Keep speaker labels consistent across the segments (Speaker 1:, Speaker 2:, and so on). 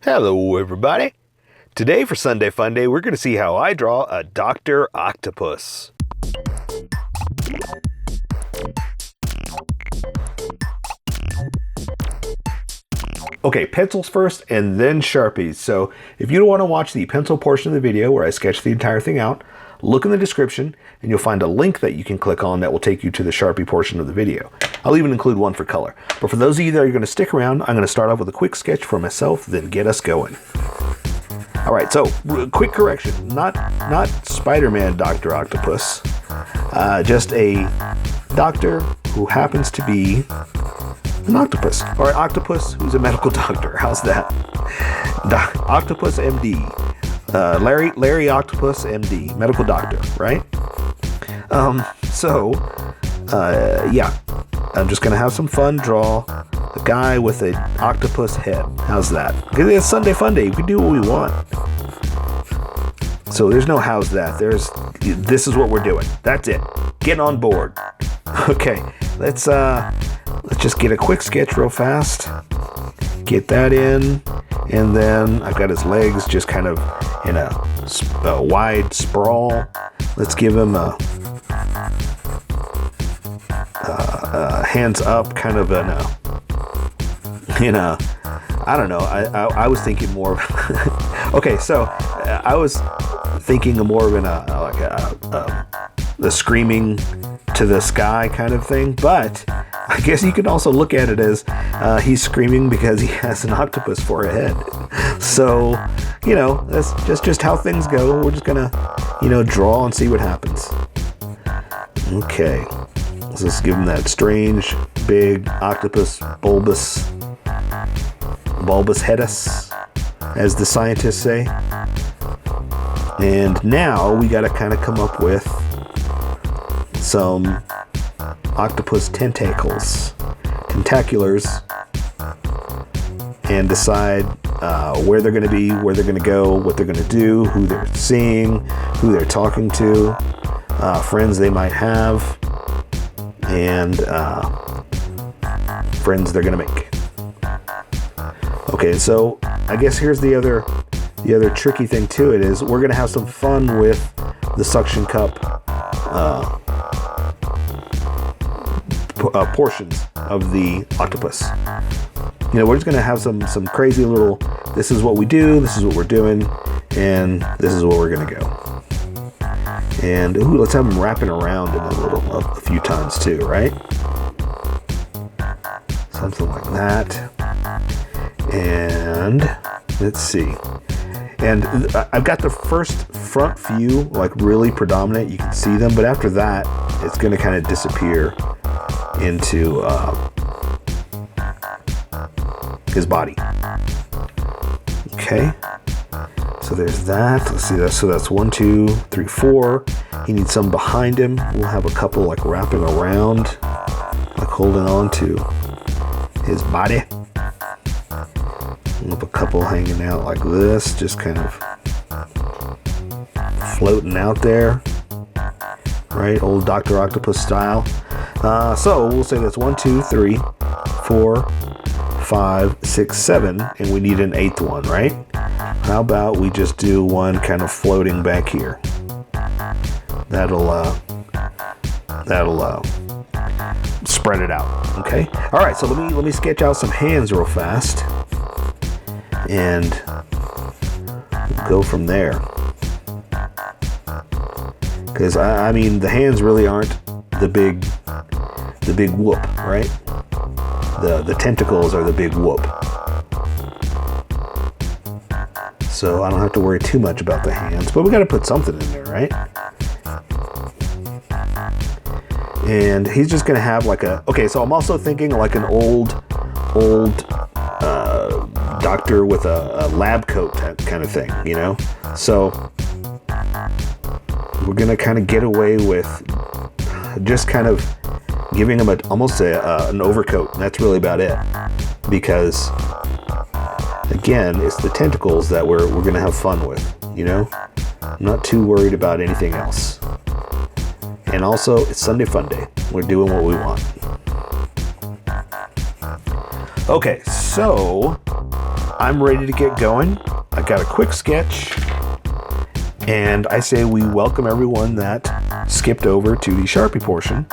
Speaker 1: Hello everybody! Today for Sunday Funday, we're going to see how I draw a Dr. Octopus. Okay, pencils first and then Sharpies. So if you don't want to watch the pencil portion of the video where I sketch the entire thing out, look in the description and you'll find a link that you can click on that will take you to the Sharpie portion of the video. I'll even include one for color. But for those of you that are going to stick around, I'm going to start off with a quick sketch for myself, then get us going. Alright, so quick correction. Not Spider-Man Dr. Octopus. Just a doctor who happens to be an octopus. Or an octopus who's a medical doctor. How's that? Octopus MD. Larry Octopus MD, medical doctor, right? Yeah, I'm just gonna have some fun, draw a guy with an octopus head. How's that? Because it's Sunday Funday, we can do what we want. So there's no how's that. This is what we're doing. That's it. Get on board. Okay, let's just get a quick sketch real fast. Get that in, and then I've got his legs just kind of in a wide sprawl. Let's give him a hands up kind of I don't know. I was thinking more of okay, so I was thinking of more of the screaming to the sky kind of thing, but I guess you can also look at it as he's screaming because he has an octopus for a head. So, that's just how things go. We're just gonna, draw and see what happens. Okay, let's just give him that strange, big octopus, bulbous headus, as the scientists say. And now we gotta kind of come up with some octopus tentaculars, and decide where they're going to be, where they're going to go, what they're going to do, who they're seeing, who they're talking to, friends they might have, and friends they're going to make. Okay, so I guess here's the other tricky thing to it is we're going to have some fun with the suction cup portions of the octopus. We're just gonna have some crazy little, this is what we do, this is what we're doing, and this is where we're gonna go. And let's have them wrapping around in a few times too, right? Something like that. And let's see. And I've got the first front view like really predominant. You can see them, but after that, it's gonna kind of disappear into his body. Okay, so there's that. Let's see that. So that's 1, 2, 3, 4. He needs some behind him. We'll have a couple like wrapping around, like holding on to his body. We'll have a couple hanging out like this, just kind of floating out there, right? Old Dr. Octopus style. So we'll say that's 1, 2, 3, 4, 5, 6, 7, and we need an 8th one, right? How about we just do one kind of floating back here? That'll spread it out. Okay. All right. So let me sketch out some hands real fast, and we'll go from there. Because I mean, the hands really aren't the big whoop, right? The tentacles are the big whoop. So I don't have to worry too much about the hands, but we got to put something in there, right? And he's just gonna have like so I'm also thinking like an old doctor with a lab coat kind of thing, So we're gonna kind of get away with just kind of giving him almost an overcoat, and that's really about it. Because again, it's the tentacles that we're gonna have fun with, I'm not too worried about anything else. And also, it's Sunday Funday. We're doing what we want. Okay, so I'm ready to get going. I got a quick sketch, and I say we welcome everyone that skipped over to the Sharpie portion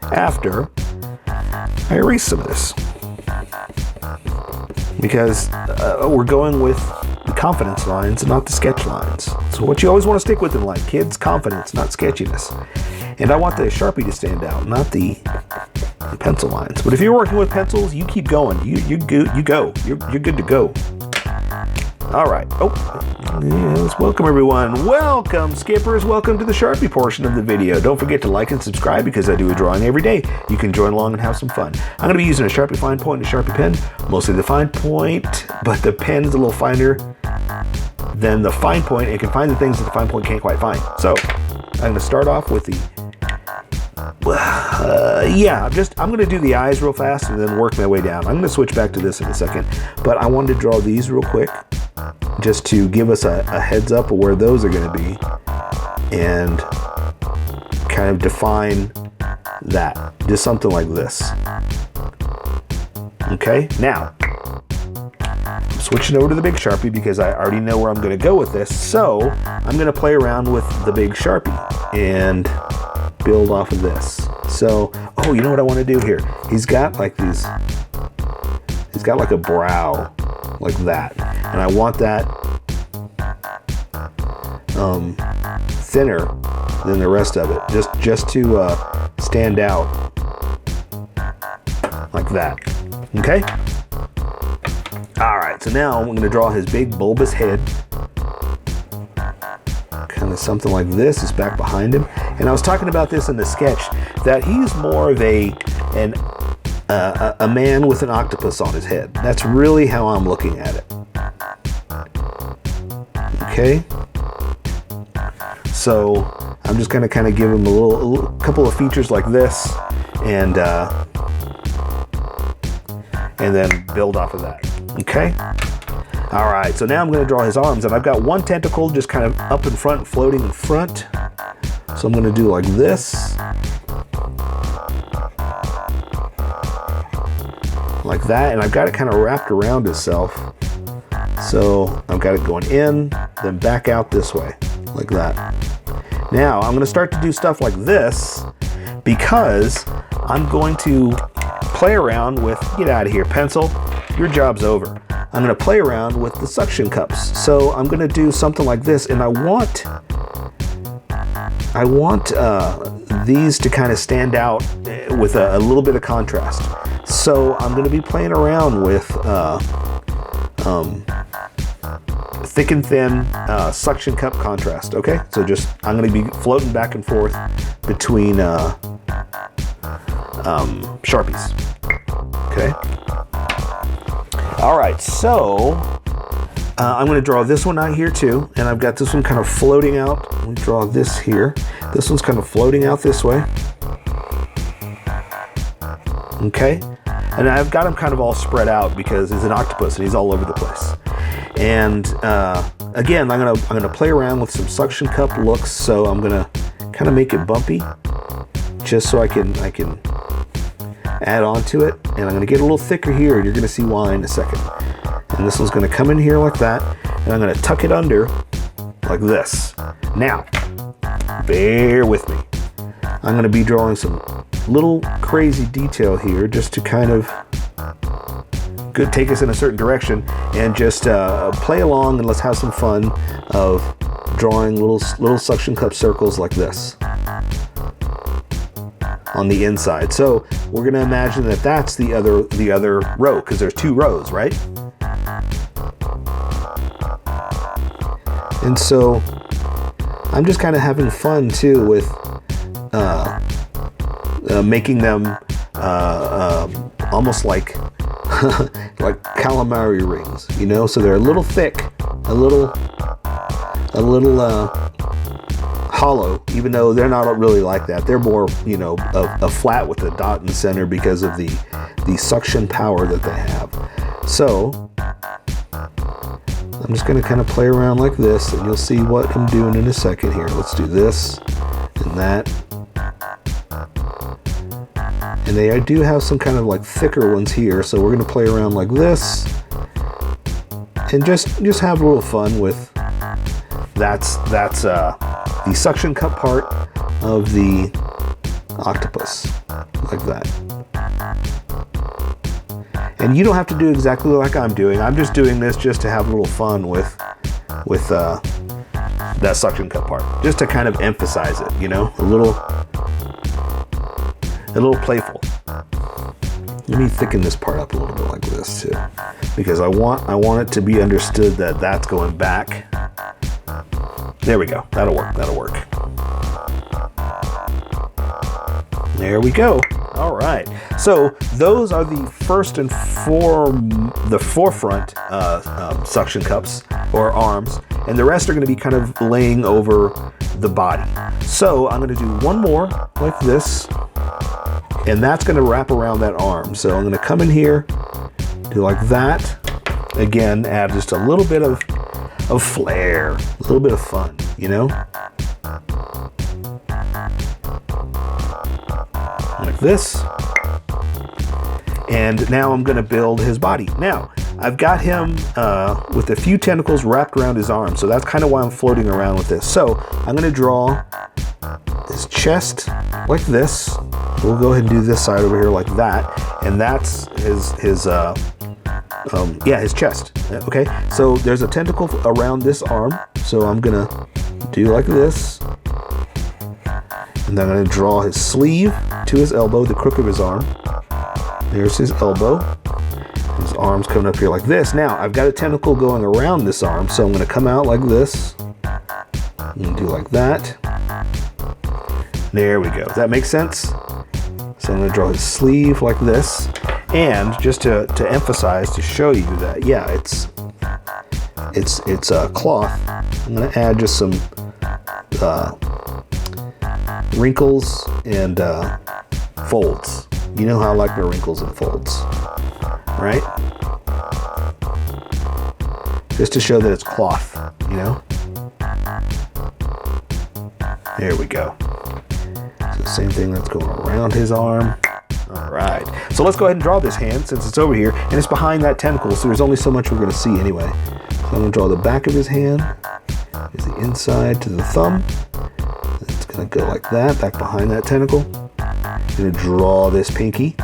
Speaker 1: after I erase some of this. Because we're going with the confidence lines and not the sketch lines. So what you always want to stick with in life, kids, confidence, not sketchiness. And I want the Sharpie to stand out, not the pencil lines. But if you're working with pencils, you keep going. You go. You're good to go. All right. Oh, yes. Welcome everyone. Welcome skippers. Welcome to the Sharpie portion of the video. Don't forget to like and subscribe because I do a drawing every day. You can join along and have some fun. I'm going to be using a Sharpie fine point and a Sharpie pen. Mostly the fine point, but the pen is a little finer than the fine point. It can find the things that the fine point can't quite find. So I'm going to start off with the I'm going to do the eyes real fast and then work my way down. I'm going to switch back to this in a second, but I wanted to draw these real quick just to give us a heads up of where those are going to be and kind of define that. Just something like this. Okay, now I'm switching over to the big Sharpie because I already know where I'm going to go with this. So I'm going to play around with the big Sharpie and build off of this. So, oh, you know what I want to do here? He's got like a brow like that. And I want that thinner than the rest of it. Just to stand out like that. Okay? All right, so now I'm going to draw his big bulbous head. Kind of something like this is back behind him. And I was talking about this in the sketch, that he's more of a man with an octopus on his head. That's really how I'm looking at it. Okay? So I'm just going to kind of give him a couple of features like this and then build off of that. Okay? All right, so now I'm going to draw his arms, and I've got one tentacle just kind of up in front, floating in front. So I'm going to do like this. Like that, and I've got it kind of wrapped around itself. So I've got it going in, then back out this way, like that. Now I'm going to start to do stuff like this because I'm going to play around with, get out of here, pencil, your job's over. I'm going to play around with the suction cups. So I'm going to do something like this, and I want these to kind of stand out with a little bit of contrast. So I'm going to be playing around with thick and thin suction cup contrast. Okay, so I'm going to be floating back and forth between Sharpies. Okay. All right, so I'm going to draw this one out here too, and I've got this one kind of floating out. Let me draw this here. This one's kind of floating out this way. Okay, and I've got him kind of all spread out because he's an octopus and he's all over the place. And again, I'm gonna play around with some suction cup looks. So I'm gonna kind of make it bumpy, just so I can add on to it. And I'm gonna get a little thicker here, and you're gonna see why in a second. And this one's gonna come in here like that, and I'm gonna tuck it under like this. Now, bear with me. I'm gonna be drawing some little crazy detail here just to kind of take us in a certain direction, and just play along and let's have some fun of drawing little suction cup circles like this on the inside. So we're going to imagine that that's the other row, because there's two rows, right? And so I'm just kind of having fun too with making them almost like like calamari rings, you know. So they're a little thick, a little hollow, even though they're not really like that. They're more, you know, a flat with a dot in the center because of the suction power that they have. So I'm just going to kind of play around like this, and you'll see what I'm doing in a second here. Let's do this and that. And I do have some kind of like thicker ones here, so we're going to play around like this and just have a little fun with that's the suction cup part of the octopus, like that. And you don't have to do exactly like I'm doing. I'm just doing this just to have a little fun with that suction cup part, just to kind of emphasize it, you know, a little playful. Let me thicken this part up a little bit like this too, because I want it to be understood that that's going back. There we go. That'll work. That'll work. There we go. All right. So those are the first and the forefront suction cups or arms, and the rest are going to be kind of laying over the body. So I'm going to do one more like this, and that's going to wrap around that arm. So I'm going to come in here, do like that. Again, add just a little bit of flair, a little bit of fun, you know? Like this. And now I'm going to build his body. Now, I've got him with a few tentacles wrapped around his arm, so that's kind of why I'm floating around with this. So I'm going to draw his chest like this. We'll go ahead and do this side over here like that, and that's his chest. Okay, so there's a tentacle around this arm, so I'm gonna do like this, and then I'm gonna draw his sleeve to his elbow, the crook of his arm. There's his elbow. His arm's coming up here like this. Now I've got a tentacle going around this arm, so I'm gonna come out like this and do like that. There we go. Does that make sense? So I'm going to draw his sleeve like this, and just to emphasize, to show you that, yeah, it's cloth. I'm going to add just some wrinkles and folds. You know how I like my wrinkles and folds, right? Just to show that it's cloth, you know? There we go. So same thing that's going around his arm. All right. So let's go ahead and draw this hand since it's over here, and it's behind that tentacle, so there's only so much we're going to see anyway. So I'm going to draw the back of his hand. Here's the inside to the thumb. It's going to go like that, back behind that tentacle. I'm going to draw this pinky,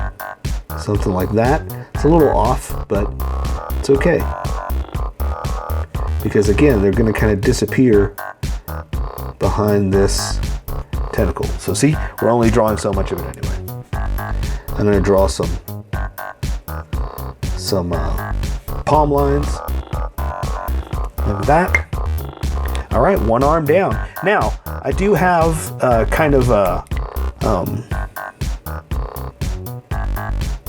Speaker 1: something like that. It's a little off, but it's okay. Because again, they're going to kind of disappear behind this tentacle. So see, we're only drawing so much of it anyway. I'm going to draw some palm lines like that. All right, one arm down. Now I do have kind of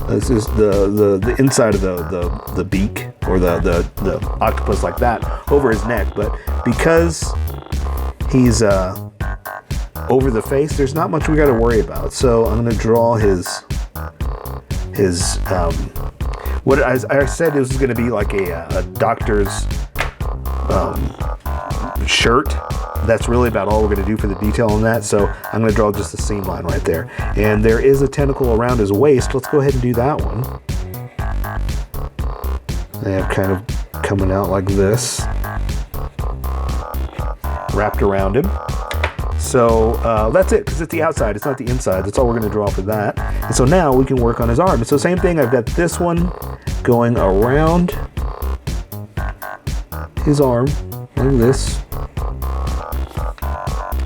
Speaker 1: this is the inside of the beak, or the octopus like that, over his neck, but because he's over the face, there's not much we got to worry about. So I'm going to draw his what I said it was going to be like a doctor's shirt. That's really about all we're going to do for the detail on that. So I'm going to draw just the seam line right there. And there is a tentacle around his waist. Let's go ahead and do that one. I have kind of coming out like this, wrapped around him. So that's it, because it's the outside, it's not the inside. That's all we're going to draw for that. And so now we can work on his arm. So same thing, I've got this one going around his arm like this.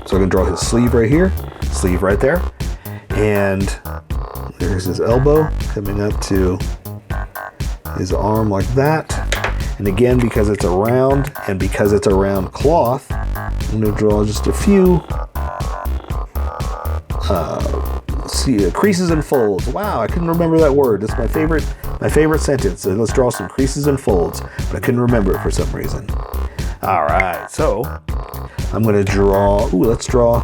Speaker 1: So I can draw his sleeve right here, sleeve right there, and there's his elbow coming up to his arm like that. And again, because it's around and because it's around cloth, I'm going to draw just a few creases and folds. Wow, I couldn't remember that word. It's my favorite sentence. So let's draw some creases and folds, but I couldn't remember it for some reason. All right, so I'm going to draw, let's draw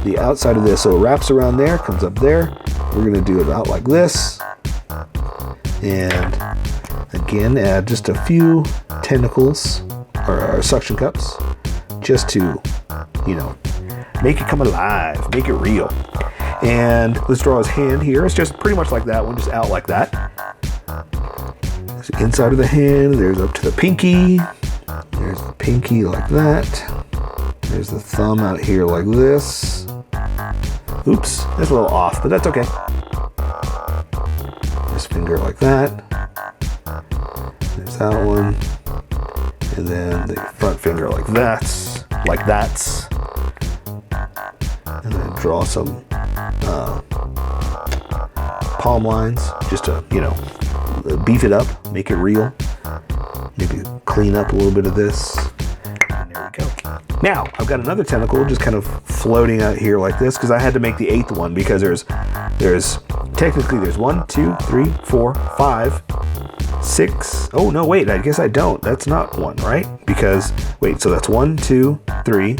Speaker 1: the outside of this. So it wraps around there, comes up there. We're going to do it out like this. And again, add just a few tentacles or suction cups, just to, make it come alive, make it real. And let's draw his hand here. It's just pretty much like that one, just out like that. There's the inside of the hand. There's up to the pinky. There's the pinky like that. There's the thumb out here like this. Oops, that's a little off, but that's okay. This finger like that. There's that one. And then the front finger like that. Like that. And then draw some palm lines just to, you know, beef it up, make it real. Maybe clean up a little bit of this. And there we go. Now, I've got another tentacle just kind of floating out here like this because I had to make the 8th one because there's technically there's 1, 2, 3, 4, 5, 6. Oh, no, wait, I guess I don't. That's not one, right? Because, wait, so that's 1, 2, 3,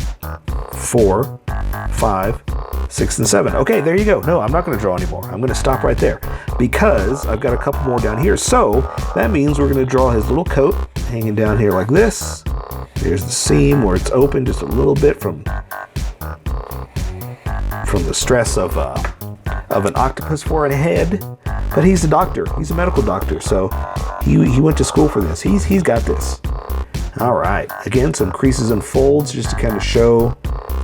Speaker 1: 4, 5, 6, and 7. Okay, there you go. No, I'm not going to draw anymore. I'm going to stop right there because I've got a couple more down here. So that means we're going to draw his little coat hanging down here like this. There's the seam where it's open just a little bit from the stress of an octopus for a head. But he's a doctor. He's a medical doctor, so he went to school for this. He's got this. All right. Again, some creases and folds just to kind of show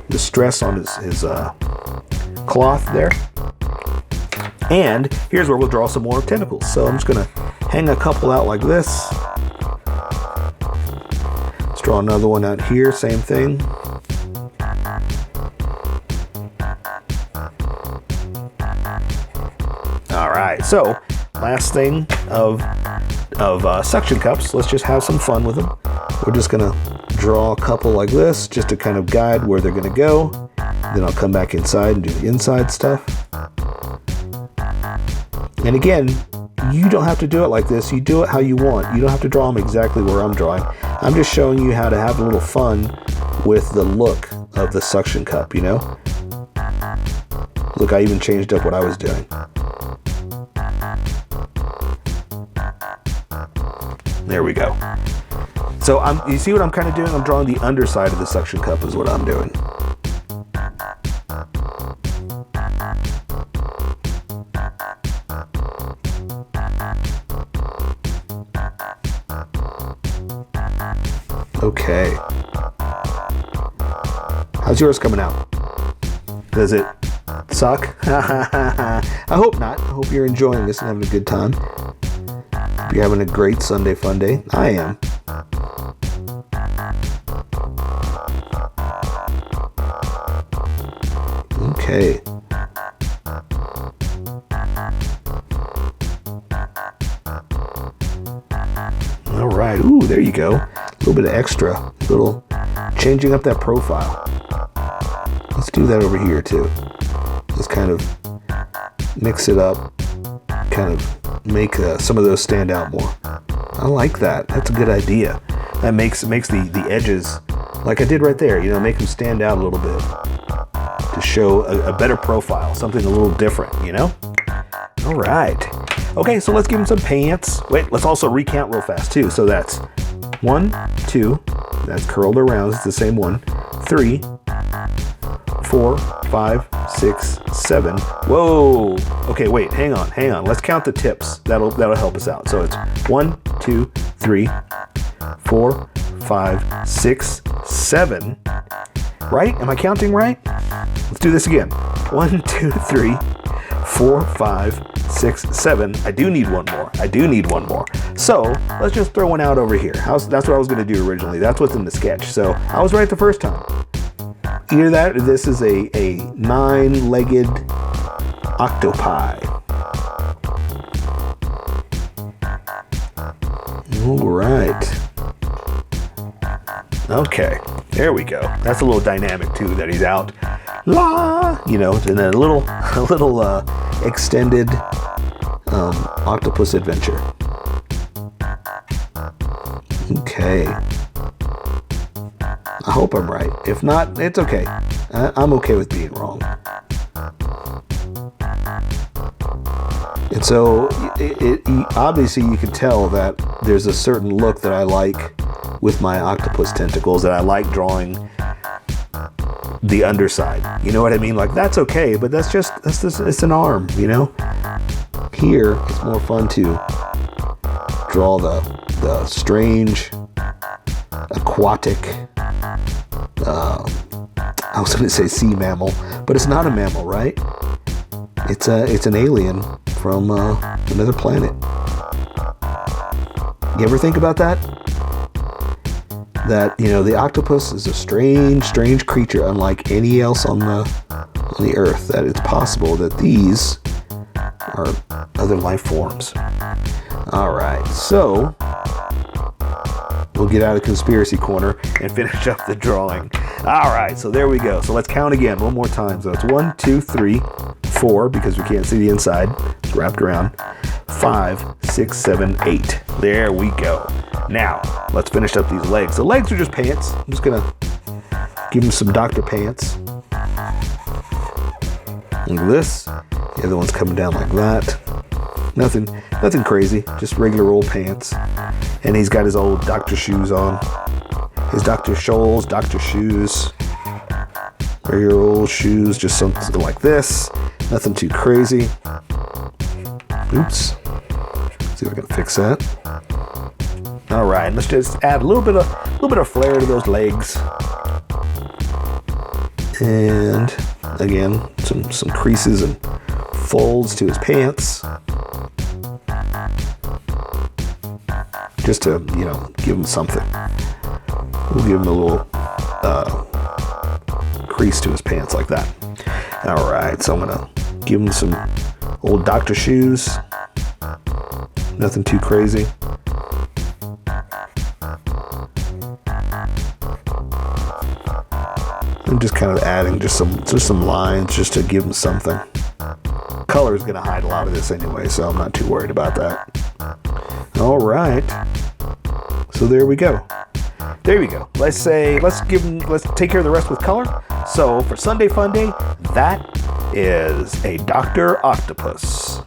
Speaker 1: the stress on his cloth there. And here's where we'll draw some more tentacles. So I'm just going to hang a couple out like this. Let's draw another one out here. Same thing. All right. So last thing of suction cups. Let's just have some fun with them. We're just going to draw a couple like this just to kind of guide where they're going to go. Then I'll come back inside and do the inside stuff. And again, you don't have to do it like this. You do it how you want. You don't have to draw them exactly where I'm drawing. I'm just showing you how to have a little fun with the look of the suction cup, you know? Look, I even changed up what I was doing. There we go. So you see what I'm kind of doing? I'm drawing the underside of the suction cup is what I'm doing. Okay. How's yours coming out? Does it suck? I hope not. I hope you're enjoying this and having a good time. Hope you're having a great Sunday fun day. I am. Okay. All right. Ooh, there you go. A little bit of extra. A little changing up that profile. Let's do that over here too. Let's kind of mix it up. Kind of make some of those stand out more. I like that. That's a good idea. That makes the edges, like I did right there, you know, make them stand out a little bit to show a better profile, something a little different, you know? All right. Okay, so let's give them some pants. Wait, let's also recount real fast too. So that's 1, 2, that's curled around, it's the same one. 3, 4, 5, 6, 7. Whoa. Okay, wait, hang on. Let's count the tips. That'll help us out. So it's 1, 2, 3, 4, 5, 6, 7. Right? Am I counting right? Let's do this again. 1, 2, 3, 4, 5, 6, 7. I do need one more. So let's just throw one out over here. That's what I was going to do originally. That's what's in the sketch. So I was right the first time. Either that or this is a 9-legged octopi. All right. Okay, there we go. That's a little dynamic too, that he's out, la, you know, and a little extended octopus adventure. Okay. I hope I'm right. If not, it's okay. I'm okay with being wrong. And so, obviously you can tell that there's a certain look that I like with my octopus tentacles, that I like drawing the underside. You know what I mean? Like, that's okay, but that's just it's an arm, you know? Here, it's more fun to draw the strange, aquatic, I was going to say sea mammal, but it's not a mammal, right? It's an alien from another planet. You ever think about that? That, you know, the octopus is a strange creature, unlike any else on the earth, that it's possible that these are other life forms. All right, so we'll get out of conspiracy corner and finish up the drawing. All right, so there we go. So let's count again one more time. So it's 1, 2, 3, 4, because we can't see the inside. It's wrapped around. 5, 6, 7, 8. There we go. Now, let's finish up these legs. The legs are just pants. I'm just gonna give them some Dr. Pants. Like this. The other one's coming down like that. Nothing crazy, just regular old pants. And he's got his old doctor shoes on. His Dr. Scholl's Dr. shoes. Regular old shoes, just something like this. Nothing too crazy. Oops. See if I can fix that. All right, let's just add a little bit of flair to those legs. And again, some creases and folds to his pants. Just to, you know, give him something. We'll give him a little crease to his pants like that. All right, so I'm gonna give him some old doctor shoes. Nothing too crazy. I'm just kind of adding just some lines just to give him something. Color is gonna hide a lot of this anyway, so I'm not too worried about that. All right. So there we go. There we go. Let's take care of the rest with color. So for Sunday Fun Day, that is a Dr. Octopus.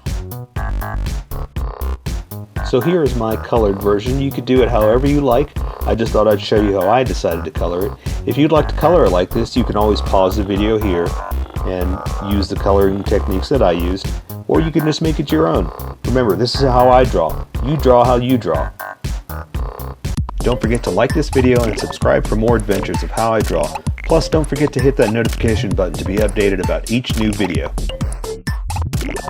Speaker 1: So here is my colored version. You could do it however you like. I just thought I'd show you how I decided to color it. If you'd like to color it like this, you can always pause the video here and use the coloring techniques that I used, or you can just make it your own. Remember, this is how I draw. You draw how you draw. Don't forget to like this video and subscribe for more adventures of how I draw. Plus, don't forget to hit that notification button to be updated about each new video.